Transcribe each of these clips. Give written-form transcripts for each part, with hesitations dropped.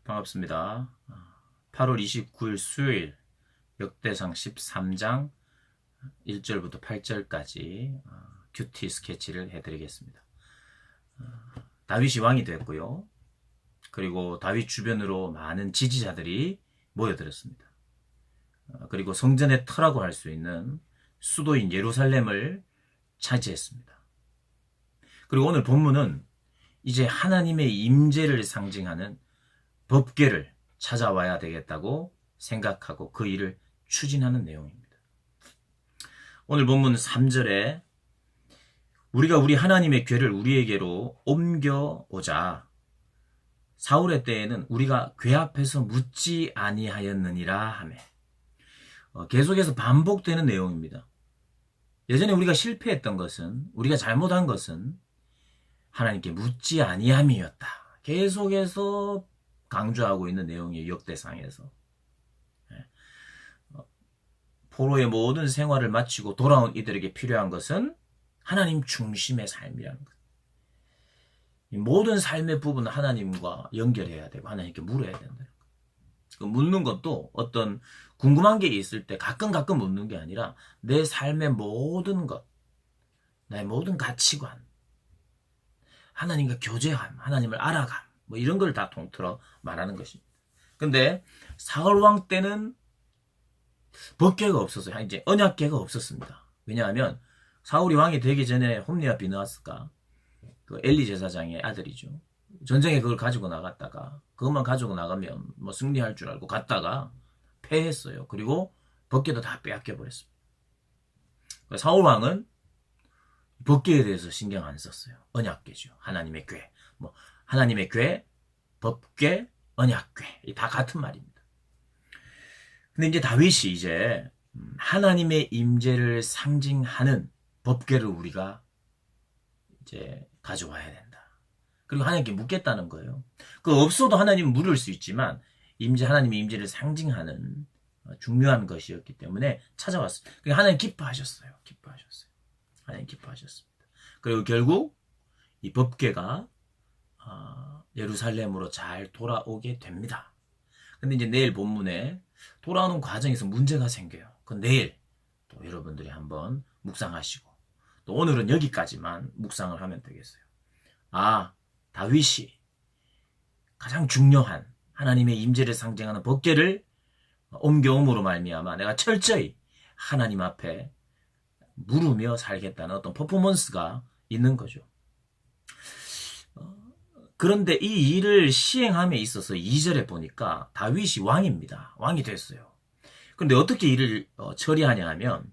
반갑습니다. 8월 29일 수요일 역대상 13장 1절부터 8절까지 큐티 스케치를 해드리겠습니다. 다윗이 왕이 됐고요. 그리고 다윗 주변으로 많은 지지자들이 모여들었습니다. 그리고 성전의 터라고 할 수 있는 수도인 예루살렘을 차지했습니다. 그리고 오늘 본문은 이제 하나님의 임재를 상징하는 법궤를 찾아와야 되겠다고 생각하고 그 일을 추진하는 내용입니다. 오늘 본문 3절에 우리가 우리 하나님의 궤를 우리에게로 옮겨오자. 사울의 때에는 우리가 궤 앞에서 묻지 아니하였느니라 하며 계속해서 반복되는 내용입니다. 예전에 우리가 실패했던 것은, 우리가 잘못한 것은 하나님께 묻지 아니함이었다. 계속해서 강조하고 있는 내용이에요. 역대상에서. 포로의 모든 생활을 마치고 돌아온 이들에게 필요한 것은 하나님 중심의 삶이라는 것. 이 모든 삶의 부분은 하나님과 연결해야 되고 하나님께 물어야 된다. 묻는 것도 어떤 궁금한 게 있을 때 가끔 묻는 게 아니라 내 삶의 모든 것, 나의 모든 가치관, 하나님과 교제함, 하나님을 알아감, 뭐 이런 걸 다 통틀어 말하는 것입니다. 근데 사울 왕 때는 법궤가 없었어요. 이제 언약궤가 없었습니다. 왜냐하면 사울이 왕이 되기 전에 홈리와 비느하스가 그 엘리 제사장의 아들이죠. 전쟁에 그걸 가지고 나갔다가 그것만 가지고 나가면 뭐 승리할 줄 알고 갔다가 패했어요. 그리고 법궤도 다 빼앗겨 버렸습니다. 사울 왕은 법궤에 대해서 신경 안 썼어요. 언약궤죠. 하나님의 궤. 뭐 하나님의 궤, 법궤, 언약궤. 다 같은 말입니다. 근데 이제 다윗이 이제 하나님의 임재를 상징하는 법궤를 우리가 이제 가져와야 된다. 그리고 하나님께 묻겠다는 거예요. 그 없어도 하나님은 물을 수 있지만 하나님의 임재를 상징하는 중요한 것이었기 때문에 찾아왔어요. 그러니까 하나님 기뻐하셨어요. 하나님 기뻐하셨습니다. 그리고 결국 이 법궤가 예루살렘으로 잘 돌아오게 됩니다. 근데 이제 내일 본문에 돌아오는 과정에서 문제가 생겨요. 그 내일 또 여러분들이 한번 묵상하시고 또 오늘은 여기까지만 묵상을 하면 되겠어요. 다윗이 가장 중요한 하나님의 임재를 상징하는 법궤를 옮겨옴으로 말미암아 내가 철저히 하나님 앞에 물으며 살겠다는 어떤 퍼포먼스가 있는 거죠. 그런데 이 일을 시행함에 있어서 2절에 보니까 다윗이 왕입니다. 왕이 됐어요. 그런데 어떻게 일을 처리하냐 하면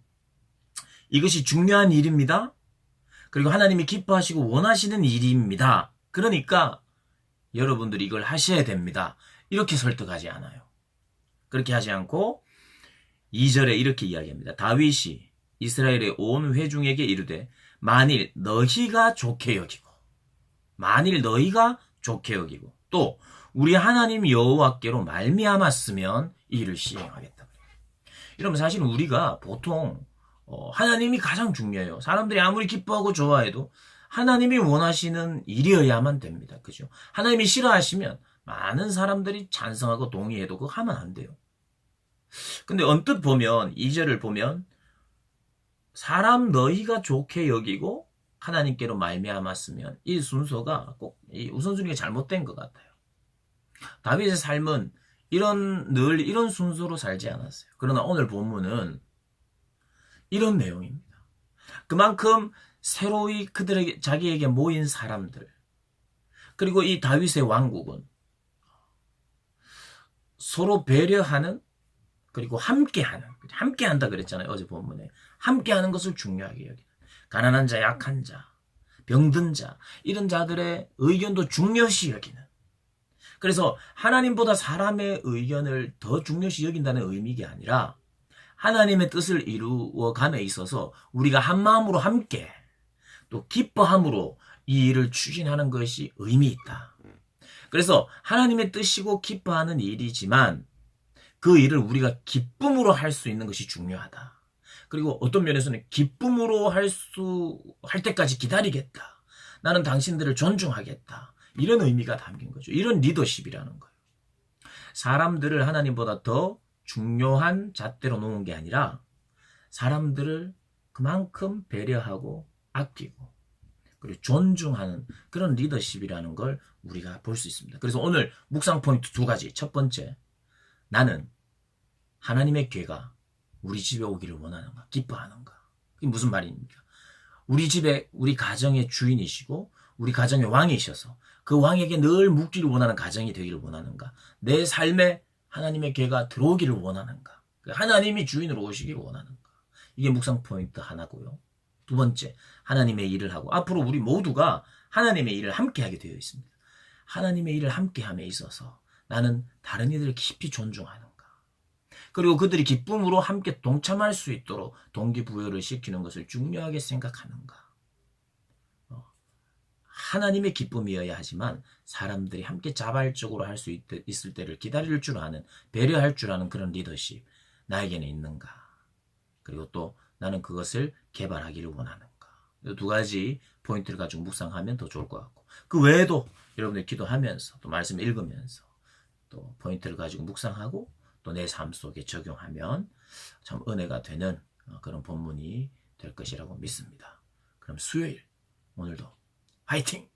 이것이 중요한 일입니다. 그리고 하나님이 기뻐하시고 원하시는 일입니다. 그러니까 여러분들이 이걸 하셔야 됩니다. 이렇게 설득하지 않아요. 그렇게 하지 않고 2절에 이렇게 이야기합니다. 다윗이 이스라엘의 온 회중에게 이르되 만일 너희가 좋게 여기고 또 우리 하나님 여호와께로 말미암았으면 이 일을 시행하겠다. 이러면 사실은 우리가 보통 하나님이 가장 중요해요. 사람들이 아무리 기뻐하고 좋아해도 하나님이 원하시는 일이어야만 됩니다. 그죠? 하나님이 싫어하시면 많은 사람들이 찬성하고 동의해도 그거 하면 안 돼요. 근데 언뜻 보면 2절을 보면 사람 너희가 좋게 여기고 하나님께로 말미암았으면 이 순서가 꼭 이 우선순위가 잘못된 것 같아요. 다윗의 삶은 늘 이런 순서로 살지 않았어요. 그러나 오늘 본문은 이런 내용입니다. 그만큼 새로이 자기에게 모인 사람들, 그리고 이 다윗의 왕국은 서로 배려하는, 그리고 함께한다 그랬잖아요. 어제 본문에. 함께하는 것을 중요하게 여기는. 가난한 자, 약한 자, 병든 자, 이런 자들의 의견도 중요시 여기는. 그래서 하나님보다 사람의 의견을 더 중요시 여긴다는 의미가 아니라 하나님의 뜻을 이루어감에 있어서 우리가 한 마음으로 함께 또 기뻐함으로 이 일을 추진하는 것이 의미 있다. 그래서 하나님의 뜻이고 기뻐하는 일이지만 그 일을 우리가 기쁨으로 할 수 있는 것이 중요하다. 그리고 어떤 면에서는 기쁨으로 할 때까지 기다리겠다. 나는 당신들을 존중하겠다. 이런 의미가 담긴 거죠. 이런 리더십이라는 거예요. 사람들을 하나님보다 더 중요한 잣대로 놓은 게 아니라 사람들을 그만큼 배려하고 아끼고 그리고 존중하는 그런 리더십이라는 걸 우리가 볼 수 있습니다. 그래서 오늘 묵상 포인트 2가지. 첫 번째, 나는 하나님의 괴가 우리 집에 오기를 원하는가, 기뻐하는가. 이게 무슨 말입니까? 우리 집에 우리 가정의 주인이시고 우리 가정의 왕이셔서 그 왕에게 늘 묵기를 원하는 가정이 되기를 원하는가, 내 삶에 하나님의 괴가 들어오기를 원하는가, 하나님이 주인으로 오시기를 원하는가. 이게 묵상 포인트 하나고요. 두 번째, 하나님의 일을 하고, 앞으로 우리 모두가 하나님의 일을 함께 하게 되어 있습니다. 하나님의 일을 함께 함에 있어서 나는 다른 이들을 깊이 존중하는가, 그리고 그들이 기쁨으로 함께 동참할 수 있도록 동기부여를 시키는 것을 중요하게 생각하는가. 하나님의 기쁨이어야 하지만 사람들이 함께 자발적으로 할 수 있을 때를 기다릴 줄 아는, 배려할 줄 아는 그런 리더십 나에게는 있는가. 그리고 또 나는 그것을 개발하기를 원하는가. 이 2가지 포인트를 가지고 묵상하면 더 좋을 것 같고, 그 외에도 여러분들 기도하면서 또 말씀 읽으면서 또 포인트를 가지고 묵상하고 또 내 삶 속에 적용하면 참 은혜가 되는 그런 본문이 될 것이라고 믿습니다. 그럼 수요일 오늘도 화이팅!